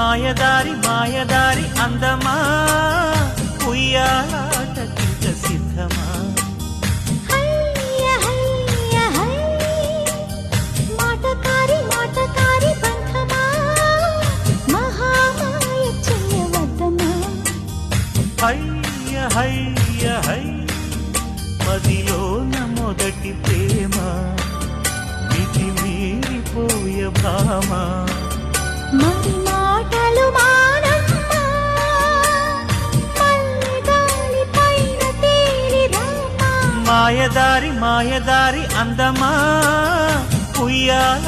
మాయదారి మాయదారి అందమా ఉయ్యాలాటకింక సిద్ధమా మాటకారి మాటకారి బంధమా మహామాయ చెయ్యవద్దమా హయ్య హయ్య హై మదిలోన మొదటి ప్రేమ మితి మీరిపోయ భామ మరి మాటలు మానమ్మా మల్లెగాలి పైన తేలి రామా మాయదారి మాయదారి అందమా ఉయ్యాల